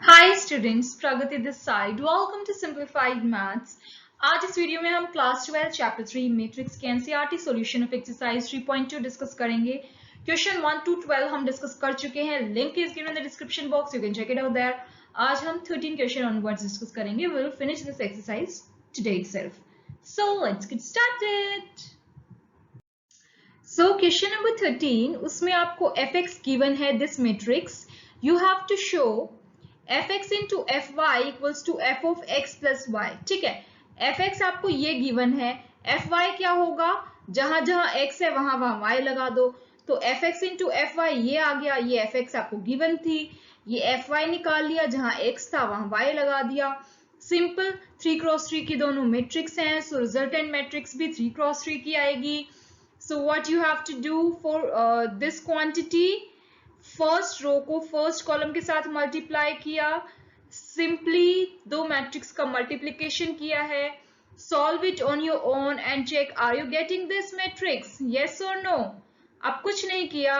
Hi students, Pragati this side. Welcome to simplified maths. आज इस video में हम क्लास 12 चैप्टर 3 मैट्रिक्स के NCERT solution of exercise 3.2 discuss करेंगे। क्वेश्चन 1 to 12 हम डिस्कस कर चुके हैं। Link is given in the description box, you can check it out there. आज हम 13 क्वेश्चन ऑनवर्ड्स डिस्कस करेंगे। We will finish this exercise today itself. So let's get started. So question number 13, उसमें आपको fx given है this matrix. You have to show fx into fy equals to f of x plus y। ठीक है, fx आपको ये given है, fy क्या होगा, जहां जहां x है वहां वहां y लगा दो। तो fx into fy ये आ गया, ये fx आपको गिवन थी, ये fy निकाल लिया, जहां x था वहां y लगा दिया। सिंपल, 3x3 की दोनों मैट्रिक्स हैं, सो रिजल्टेंट मैट्रिक्स भी 3x3 की आएगी। So what you have to do for this quantity, first row को फर्स्ट कॉलम के साथ मल्टीप्लाई किया, सिंपली दो मैट्रिक्स का मल्टीप्लिकेशन किया है। Solve it on your own and check are you getting this matrix, yes और नो। अब कुछ नहीं किया,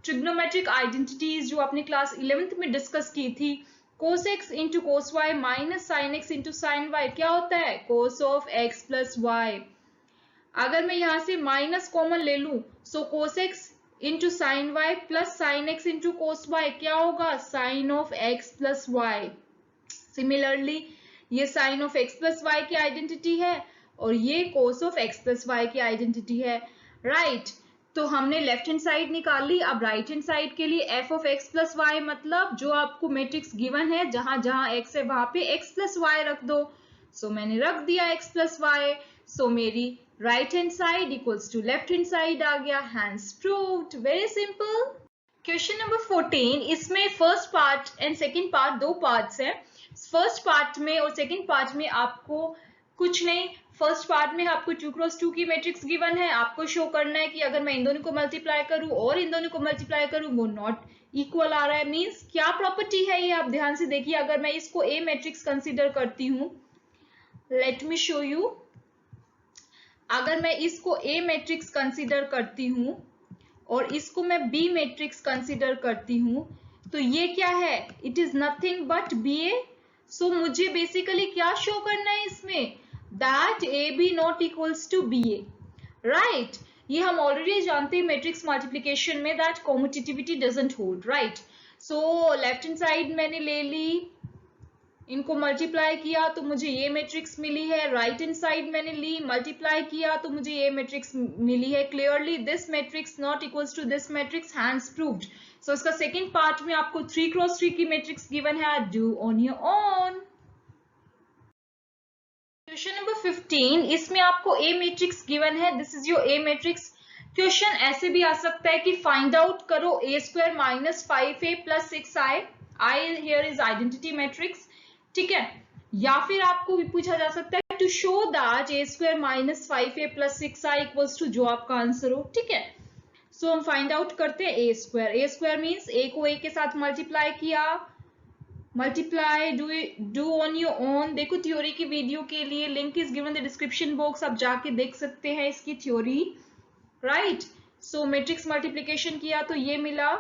ट्रिग्नोमेट्रिक आइडेंटिटीज जो आपने क्लास 11th में डिस्कस की थी, cos x into cos y minus sine x into sine y क्या होता है, cos of x plus y. अगर मैं यहां से माइनस कॉमन ले लूं, so cos x into sine y plus sine x into cos y क्या होगा, sine of x plus y. Similarly ये sine of x plus y की आइडेंटिटी है और ये cos of x plus y की आइडेंटिटी है, राइट। तो हमने लेफ्ट हैंड साइड निकाल ली। अब राइट हैंड साइड के लिए F of x plus Y, मतलब जो आपको मैट्रिक्स गिवन है जहां जहां एक्स है वहां पे एक्स प्लस वाई रख दो। सो मैंने रख दिया एक्स प्लस वाई, सो मेरी right hand side equals to left hand side आ गया, hence proved, very simple. Question number 14, इसमें first part and second part दो पार्ट्स हैं। फर्स्ट पार्ट में और सेकंड पार्ट में आपको कुछ नहीं, फर्स्ट पार्ट में आपको 2x2 की मैट्रिक्स गिवन है, आपको शो करना है कि अगर मैं इन दोनों को मल्टीप्लाई करूं और इन दोनों को मल्टीप्लाई करूं वो नॉट इक्वल आ रहा है। मींस क्या प्रॉपर्टी है ये आप ध्यान से देखिए। अगर मैं इसको ए मैट्रिक्स कंसीडर करती हूं, लेट मी शो यू। अगर मैं इसको ए मैट्रिक्स कंसीडर करती हूं और इसको मैं बी मैट्रिक्स कंसीडर करती हूं, तो ये क्या है, it is nothing but B A. So मुझे बेसिकली क्या शो करना है इसमें, that A B not equals to B A, right. ये हम ऑलरेडी जानते हैं मैट्रिक्स मल्टीप्लिकेशन में, that commutativity doesn't hold, right. So left hand side मैंने ले ली, इनको मल्टीप्लाई किया तो मुझे ये मैट्रिक्स मिली है, राइट हैंड साइड मैंने ली मल्टीप्लाई किया तो मुझे ये मैट्रिक्स मिली है। Clearly this matrix not equals to this matrix, hence proved. So इसका सेकंड पार्ट में आपको 3x3 की मैट्रिक्स गिवन है, do on your own. Question number 15, इसमें आपको ए मैट्रिक्स गिवन है, this is your A matrix. Question ऐसे भी आ सकता है कि फाइंड आउट करो A square minus 5a plus 6i, I here is identity matrix, ठीक है। या फिर आपको भी पूछा जा सकता है to show that A square minus 5a plus 6i equals to जो आपका आंसर हो, ठीक है। सो हम फाइंड आउट करते हैं A square. A square means A को ए के साथ मल्टीप्लाई किया, multiply do on your own. देखो थ्योरी की वीडियो के लिए link is given in the description box, आप जाके देख सकते हैं इसकी theory, right. So matrix multiplication किया तो ये मिला।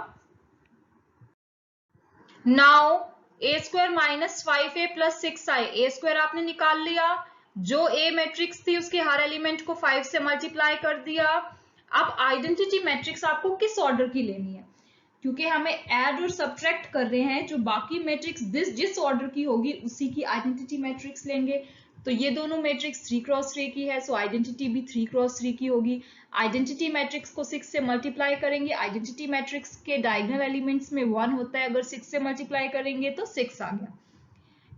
Now A square minus 5a plus 6i, A square आपने निकाल लिया, जो ए मैट्रिक्स थी उसके हर एलिमेंट को 5 से मल्टीप्लाई कर दिया। अब आइडेंटिटी मैट्रिक्स आपको किस ऑर्डर की लेनी है, क्योंकि हमें ऐड और सब्ट्रैक्ट कर रहे हैं, जो बाकी मैट्रिक्स जिस ऑर्डर की होगी उसी की आइडेंटिटी मैट्रिक्स लेंगे। तो ये दोनों मैट्रिक्स 3x3 की है, सो आइडेंटिटी भी 3x3 की होगी। आइडेंटिटी मैट्रिक्स को 6 से मल्टीप्लाई करेंगे, आइडेंटिटी मैट्रिक्स के डायगोनल एलिमेंट्स में 1 होता है, अगर 6 से मल्टीप्लाई करेंगे तो 6 आ गया।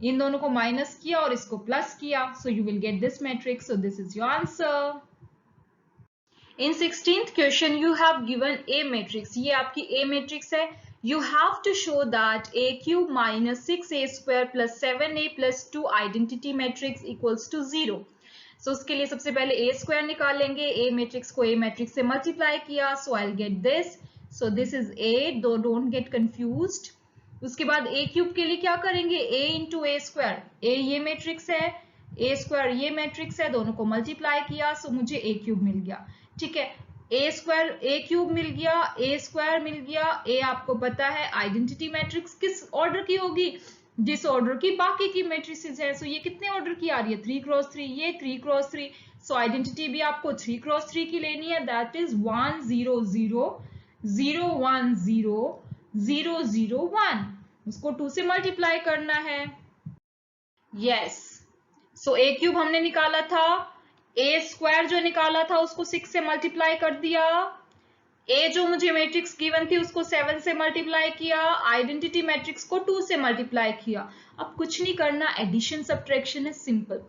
इन दोनों को माइनस किया और इसको प्लस किया, so you will get this matrix, so this is your answer. In 16th question you have given A matrix, ये आपकी A matrix है। You have to show that A cube minus 6A square plus 7A plus 2 identity matrix equals to 0. So उसके लिए सबसे पहले A square निकालेंगे, A matrix को A matrix से multiply किया, so I'll get this. So this is A, don't get confused. उसके बाद A cube के लिए क्या करेंगे, A into A square, A ये matrix है, A square ये matrix है, दोनों को multiply किया, so मुझे A cube मिल गया, ठीक है। ए स्क्वायर ए क्यूब मिल गया, ए स्क्वायर मिल गया, ए आपको पता है आइडेंटिटी मैट्रिक्स किस ऑर्डर की होगी, जिस ऑर्डर की बाकी की मैट्रिसेस है। सो ये कितने ऑर्डर की आ रही है, 3 क्रॉस 3, ये 3 क्रॉस 3। सो आइडेंटिटी भी आपको 3 क्रॉस 3 की लेनी है, दैट इज 1 0 0 0 1 0 0 0 1। उसको 2 से मल्टीप्लाई करना है। यस, सो ए क्यूब हमने निकाला था, ए स्क्वायर जो निकाला था उसको 6 से मल्टीप्लाई कर दिया, ए जो मुझे मैट्रिक्स गिवन थी उसको 7 से मल्टीप्लाई किया, आइडेंटिटी मैट्रिक्स को 2 से मल्टीप्लाई किया। अब कुछ नहीं करना, एडिशन सब्ट्रैक्शन है सिंपल।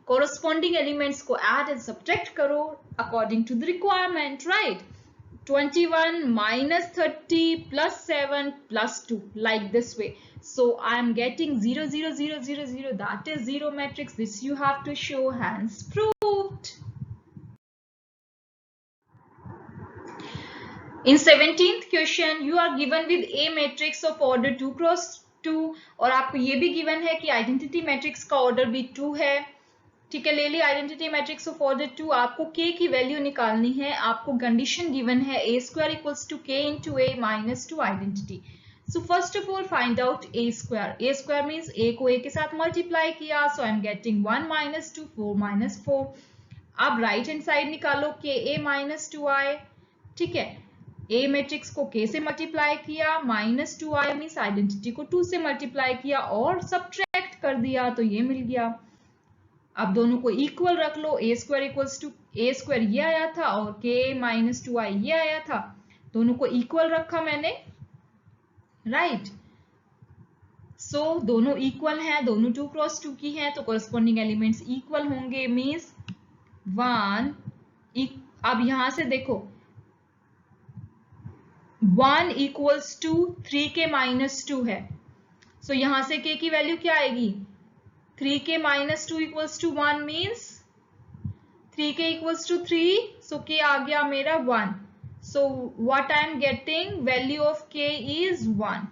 कोरोस्पॉन्डिंग एलिमेंट्स को ऐड एंड सब्ट्रैक्ट करो according to the requirement, right. 21 minus 30 plus 7 plus 2, like this way. So I am getting 0 0 0 0 0, that is zero matrix. This you have to show, hence proved. In 17th question you are given with a matrix of order 2 cross 2 और आपको ये भी given है कि identity matrix का order भी 2 है। ठीक है, ले ली आइडेंटिटी मैट्रिक्स ऑफ ऑर्डर 2। आपको k की वैल्यू निकालनी है। आपको कंडीशन गिवन है a square equals to k into a minus 2 identity. So first of all find out a square. a square means a को a के साथ मल्टीप्लाई किया, so I am getting 1 minus 2 4 minus 4। अब right hand side निकालो k a minus 2i। ठीक है, ए matrix को k से मल्टीप्लाई किया, माइनस 2i मीन्स आइडेंटिटी को 2 से मल्टीप्लाई किया और सब्ट्रैक्ट कर दिया, तो ये मिल गया। अब दोनों को इक्वल रख लो, A square equals to A square ये आया था और k माइनस 2i ये आया था, दोनों को इक्वल रखा मैंने, राइट। सो दोनों इक्वल हैं, दोनों 2 क्रॉस 2 की हैं, तो कोरस्पॉन्डिंग एलिमेंट्स इक्वल होंगे, मीन्स 1। अब यहां से देखो 1 इक्वल्स टू 3k माइनस 2 है, सो यहां से k की वैल्यू क्या आएगी, 3k minus 2 equals to 1 means 3k equals to 3, so k आ गया मेरा 1। So what I am getting, value of k is 1।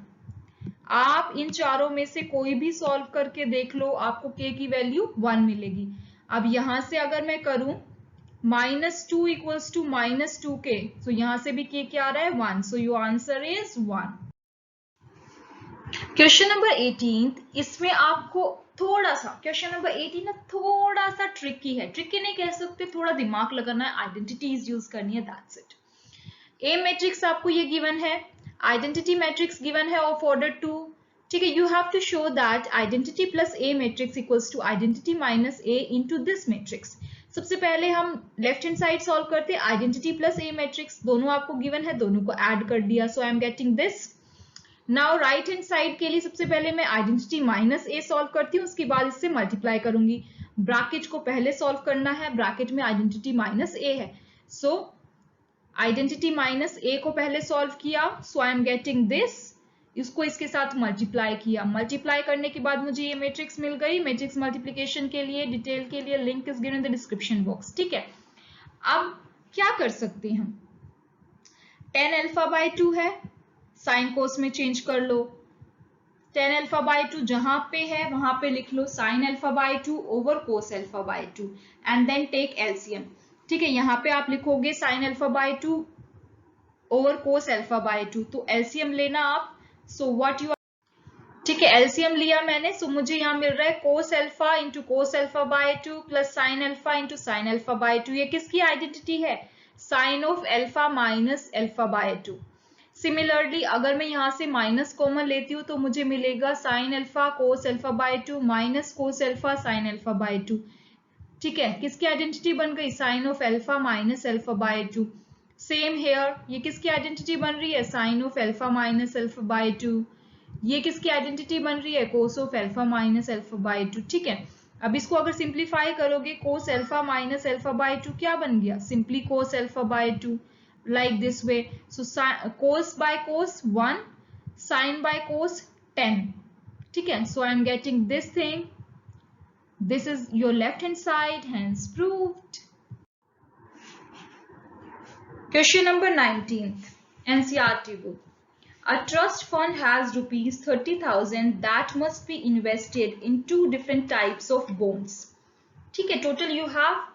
आप इन चारों में से कोई भी सॉल्व करके देख लो, आपको k की वैल्यू 1 मिलेगी। अब यहां से अगर मैं करूं minus 2 equals to minus 2k, so यहां से भी k क्या आ रहा है 1, so your answer is 1। Question number 18, इसमें आपको थोड़ा सा, क्वेश्चन नंबर 18 ना थोड़ा सा ट्रिकी है, ट्रिकी नहीं कह सकते, थोड़ा दिमाग लगाना है, आइडेंटिटीज यूज करनी है, दैट्स इट। ए मैट्रिक्स आपको ये गिवन है, आइडेंटिटी मैट्रिक्स गिवन है ऑफ ऑर्डर 2। ठीक है, you have to show that identity plus A matrix equals to identity minus A into this matrix. सबसे पहले हम लेफ्ट हैंड साइड सॉल्व करते हैं, आइडेंटिटी प्लस ए मैट्रिक्स दोनों आपको गिवन है, दोनों को ऐड कर दिया, so I am getting this. Now right hand side के लिए सबसे पहले मैं आइडेंटिटी माइनस ए सॉल्व करती हूँ, उसके बाद इससे मल्टीप्लाई करूंगी। ब्रैकेट को पहले सॉल्व करना है, ब्रैकेट में आइडेंटिटी माइनस ए है, सो आइडेंटिटी माइनस ए को पहले सॉल्व किया, so I am getting this. इसको इसके साथ मल्टीप्लाई किया, मल्टीप्लाई करने के बाद मुझे ये मैट्रिक्स मिल गई। मैट्रिक्स मल्टीप्लिकेशन के लिए, डिटेल के लिए link is given in the description box. ठीक है, अब क्या कर सकते हैं हम, 10 अल्फा बाय 2 है, साइन कोस में चेंज कर लो, 10 अल्फा बाय 2 जहां पे है वहां पे लिख लो sine alpha by 2 over cos alpha by 2 and then take LCM. ठीक है, यहाँ पे आप लिखोगे sine alpha by 2 over cos alpha by 2, तो एलसीएम लेना आप। सो व्हाट यू, ठीक है, एलसीएम लिया मैंने, सो मुझे यहाँ मिल रहा है cos alpha into cos alpha by 2 plus sine alpha into sine alpha by 2। ये किसकी आइडेंटिटी है, sine of alpha minus alpha by 2। Similarly अगर मैं यहाँ से माइनस कॉमन लेती हूँ तो मुझे मिलेगा sine alpha cos alpha by 2 minus cos alpha sine alpha by 2। ठीक है, किसकी आइडेंटिटी बन गई, sine of alpha minus alpha by 2। Same here, ये किसकी आइडेंटिटी बन रही है, sine of alpha minus alpha by 2। ये किसकी आइडेंटिटी बन रही है, cos of alpha minus alpha by 2। ठीक है, अब इसको अगर सिंप्लीफाई करोगे, cos alpha minus alpha by 2 क्या बन गया, simply cos alpha by 2, like this way. So cos by cos 1, sin by cos 10. ठीक है, so I am getting this thing. This is your left hand side, hence proved. Question number 19, NCERT book. A trust fund has rupees 30,000 that must be invested in 2 different types of bonds. ठीक है, total you have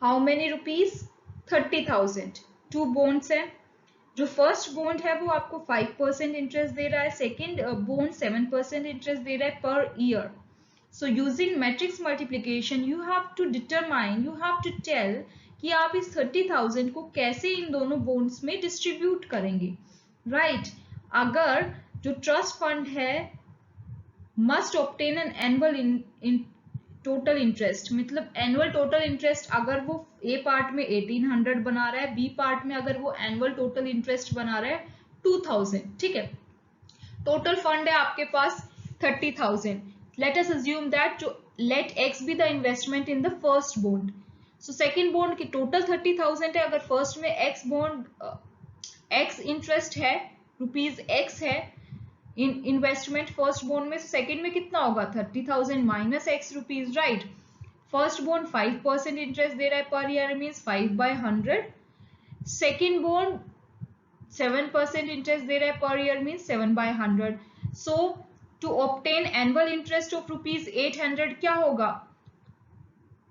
how many rupees, 30,000, 2 bonds है जो first bond है वो आपको 5% interest दे रहा है, second bond 7% interest दे रहा है per year. So using matrix multiplication you have to determine, you have to tell कि आप इस 30,000 को कैसे इन दोनों bonds में distribute करेंगे, right? अगर जो trust fund है must obtain an annual in total interest, मतलब annual total interest अगर वो A part में 1800 बना रहा है, B part में अगर वो annual total interest बना रहा है 2000, ठीक है. Total fund है आपके पास 30,000. Let us assume that let x be the investment in the first bond. So second bond की total 30,000 है. अगर first में x bond x interest है, rupees x है in investment first bond में, second में कितना होगा 30,000 minus x rupees, right? First bond 5% interest दे रहा है per year, means 5/100. Second bond 7% interest दे रहा है per year, means 7/100. So to obtain annual interest of rupees 800 क्या होगा,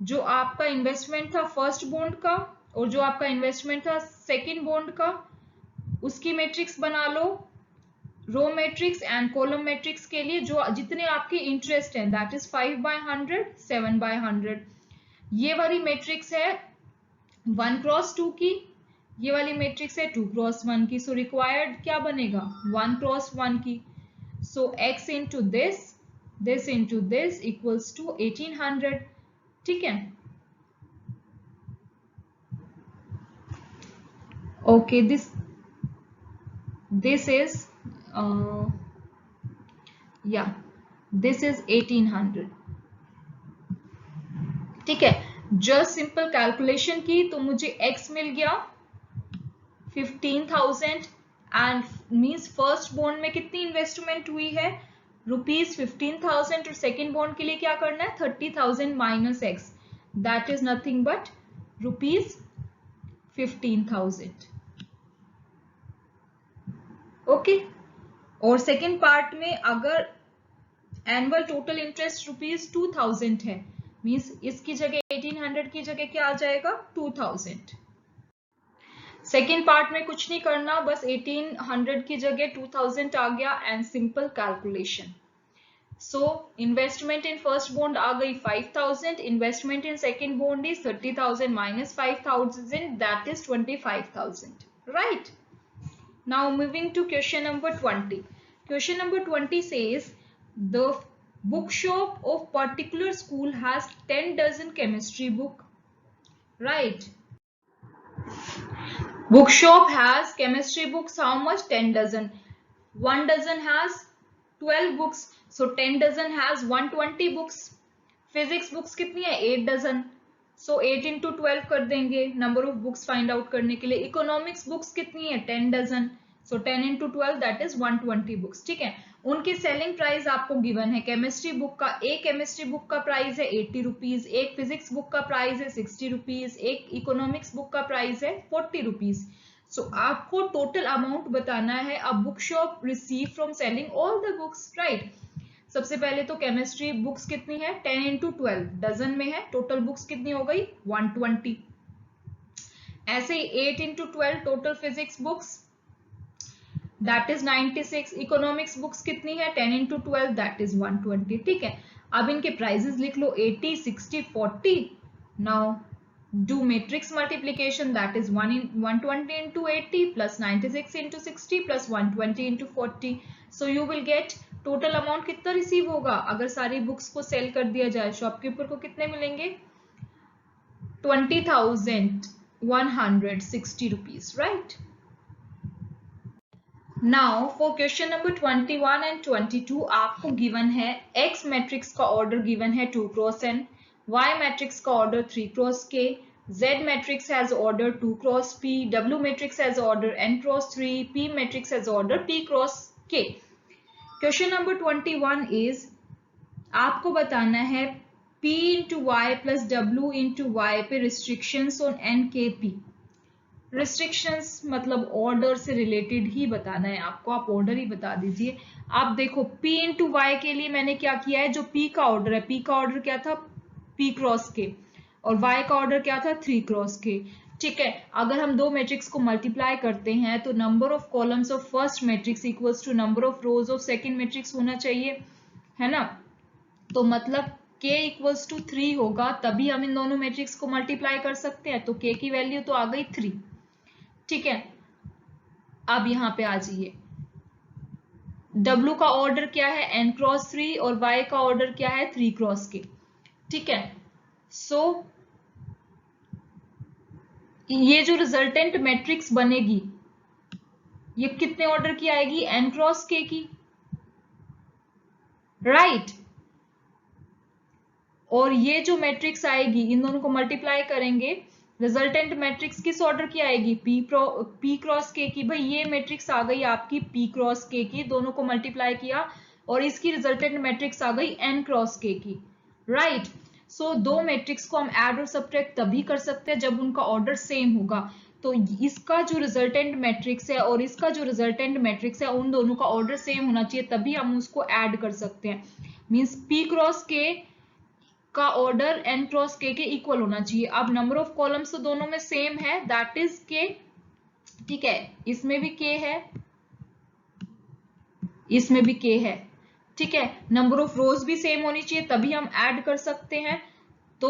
जो आपका इन्वेस्टमेंट था फर्स्ट बॉन्ड का और जो आपका इन्वेस्टमेंट था सेकंड बॉन्ड का, उसकी मैट्रिक्स बना लो, row matrix and column matrix के लिए. जो जितने आपके इंटरेस्ट हैं दैट इज 5/100, 7/100. ये वाली मैट्रिक्स है 1x2 की, ये वाली मैट्रिक्स है 2x1 की. सो रिक्वायर्ड क्या बनेगा 1x1 की. So x into this into this equals to 1800, ठीक है. Okay, this is yeah, this is 1800, ठीक है. जस्ट सिंपल कैलकुलेशन की तो मुझे x मिल गया 15,000 एंड मीन्स फर्स्ट बॉन्ड में कितनी इन्वेस्टमेंट हुई है रुपीज 15,000 और सेकेंड बॉन्ड के लिए क्या करना है 30,000 minus x, that is nothing but rupees 15,000. Okay. और सेकेंड पार्ट में अगर एनुअल टोटल इंटरेस्ट रुपीज 2,000 है, मीन्स इसकी जगह 1800 की जगह क्या आ जाएगा 2000. सेकेंड पार्ट में कुछ नहीं करना, बस 1800 की जगह 2000 आ गया and simple calculation. So investment in first bond आ गई 5,000, investment in second bond is 30,000 minus 5,000, that is 25,000, right. Now moving to question number 20. Question number 20 says the bookshop of particular school has 10 dozen chemistry book, right? Bookshop has chemistry books how much 10 dozen. 1 dozen has 12 books, so 10 dozen has 120 books. Physics books कितनी है 8 dozen, so 8 into 12 कर देंगे number of books find out करने के लिए. Economics books कितनी है 10 dozen, so 10 into 12 that is 120 books, ठीक है. उनकी सेलिंग प्राइस आपको गिवन है. केमिस्ट्री बुक का, एक केमिस्ट्री बुक का प्राइस है 80 रुपीज, एक फिजिक्स बुक का प्राइस है 60 रुपीज, एक इकोनॉमिक्स बुक का प्राइस है 40 रुपीज. सो आपको टोटल अमाउंट बताना है. A book shop receive from selling all the books, right. सबसे पहले तो केमिस्ट्री बुक्स कितनी है 10 into 12 डजन में है, टोटल बुक्स कितनी हो गई 120. ऐसे ही 8 into 12 total physics books that is 96. Economics books कितनी है 10 into 12 that is 120, ठीक है. अब इनके प्राइजेस लिख लो 80, 60, 40. Now do matrix multiplication, that is 120 into 80 plus 96 into 60 plus 120 into 40. So you will get total amount कितना रिसीव होगा अगर सारी बुक्स को सेल कर दिया जाए. शॉपकीपर को कितने मिलेंगे 20,160 rupees, right. Now for question number 21 and 22 आपको गिवन है x मैट्रिक्स का ऑर्डर गिवन है 2x n, y मैट्रिक्स का order 3x k, z matrix has order 2x p, w matrix has order n x3, p matrix has order p x k. Question number 21 is आपको बताना है p into y plus w into y पे restrictions on n k p. Restrictions मतलब order से related ही बताना है आपको, आप ऑर्डर ही बता दीजिए. आप देखो p इंटू वाई के लिए मैंने क्या किया है, जो p का ऑर्डर है, p का ऑर्डर क्या था p x k और y का ऑर्डर क्या था 3x k. ठीक है, अगर हम दो मैट्रिक्स को मल्टीप्लाई करते हैं तो number of columns of first matrix equals to number of rows of second matrix होना चाहिए, है ना। तो मतलब k इक्वल्स टू 3 होगा, तभी हम इन दोनों मैट्रिक्स को मल्टीप्लाई कर सकते हैं। तो k की वैल्यू तो आ गई 3। ठीक है, अब यहाँ पे आ जाइए, W का ऑर्डर क्या है n क्रॉस 3 और Y का ऑर्डर क्या है 3 क्रॉस k। ठीक है, सो ये जो रिजल्टेंट मैट्रिक्स बनेगी ये कितने ऑर्डर की आएगी, n क्रॉस k की, राइट। और ये जो मैट्रिक्स आएगी इन दोनों को मल्टीप्लाई करेंगे, रिजल्टेंट मैट्रिक्स किस ऑर्डर की आएगी, p क्रॉस k की। भाई ये मैट्रिक्स आ गई आपकी p क्रॉस k की, दोनों को मल्टीप्लाई किया और इसकी रिजल्टेंट मैट्रिक्स आ गई n क्रॉस k की, राइट। सो दो मैट्रिक्स को हम ऐड और सब्ट्रैक्ट तभी कर सकते हैं जब उनका ऑर्डर सेम होगा। तो इसका जो रिजल्टेंट मैट्रिक्स है और इसका जो रिजल्टेंट मैट्रिक्स है उन दोनों का ऑर्डर सेम होना चाहिए, तभी हम उसको ऐड कर सकते हैं। मींस p क्रॉस k का ऑर्डर n क्रॉस k के इक्वल होना चाहिए। अब नंबर ऑफ कॉलम्स तो दोनों में सेम है, दैट इज k। ठीक है, इसमें भी k है, इसमें भी k है। ठीक है, नंबर ऑफ रोज भी सेम होनी चाहिए तभी हम ऐड कर सकते हैं। तो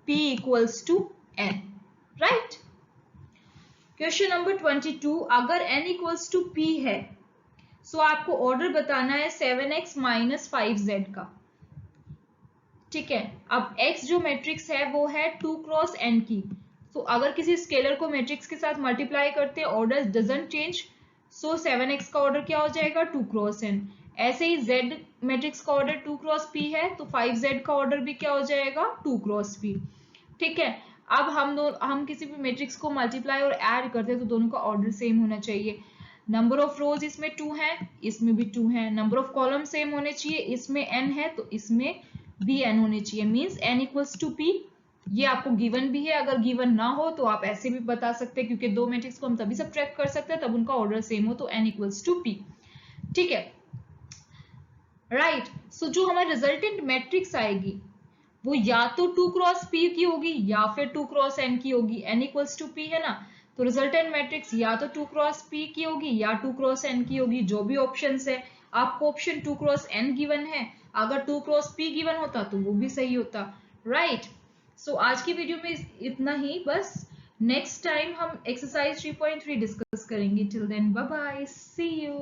p equals to n, right. Question number 22, अगर n इक्वल्स टू p है सो आपको ऑर्डर बताना है 7x माइनस 5z का। ठीक है, अब x जो मैट्रिक्स है वो है 2 क्रॉस n की। सो अगर किसी स्केलर को मैट्रिक्स के साथ मल्टीप्लाई करते हैं order doesn't change, so 7x का ऑर्डर क्या हो जाएगा 2 क्रॉस n। ऐसे ही z मैट्रिक्स का ऑर्डर 2 क्रॉस p है तो 5z का ऑर्डर भी क्या हो जाएगा 2 क्रॉस p। ठीक है, अब हम किसी भी मैट्रिक्स को मल्टीप्लाई और ऐड करते हैं तो दोनों का ऑर्डर सेम होना चाहिए। नंबर ऑफ रोज इसमें 2 है, इसमें भी 2 है। नंबर ऑफ कॉलम सेम होने चाहिए, इसमें n है तो इसमें भी n होने चाहिए। Means n equals to p। ये आपको गिवन भी है, अगर गिवन ना हो तो आप ऐसे भी बता सकते हैं, क्योंकि दो मैट्रिक्स को हम तभी सब्ट्रैक्ट कर सकते हैं तब उनका ऑर्डर सेम हो, तो n इक्वल्स टू p। ठीक है, राइट। सो जो हमारी रिजल्टेंट मैट्रिक्स आएगी वो या तो 2 क्रॉस p की होगी या फिर 2 क्रॉस n की होगी। n इक्वल्स टू p है ना, तो रिजल्टेंट मैट्रिक्स या तो 2 क्रॉस p की होगी या 2 क्रॉस n की होगी, जो भी ऑप्शंस है। आपको ऑप्शन 2 क्रॉस n गिवन है, अगर 2 क्रॉस p गिवन होता तो वो भी सही होता, राइट। सो आज की वीडियो में इतना ही बस। नेक्स्ट टाइम हम एक्सरसाइज 3.3 डिस्कस करेंगे। Till then bye bye, see you.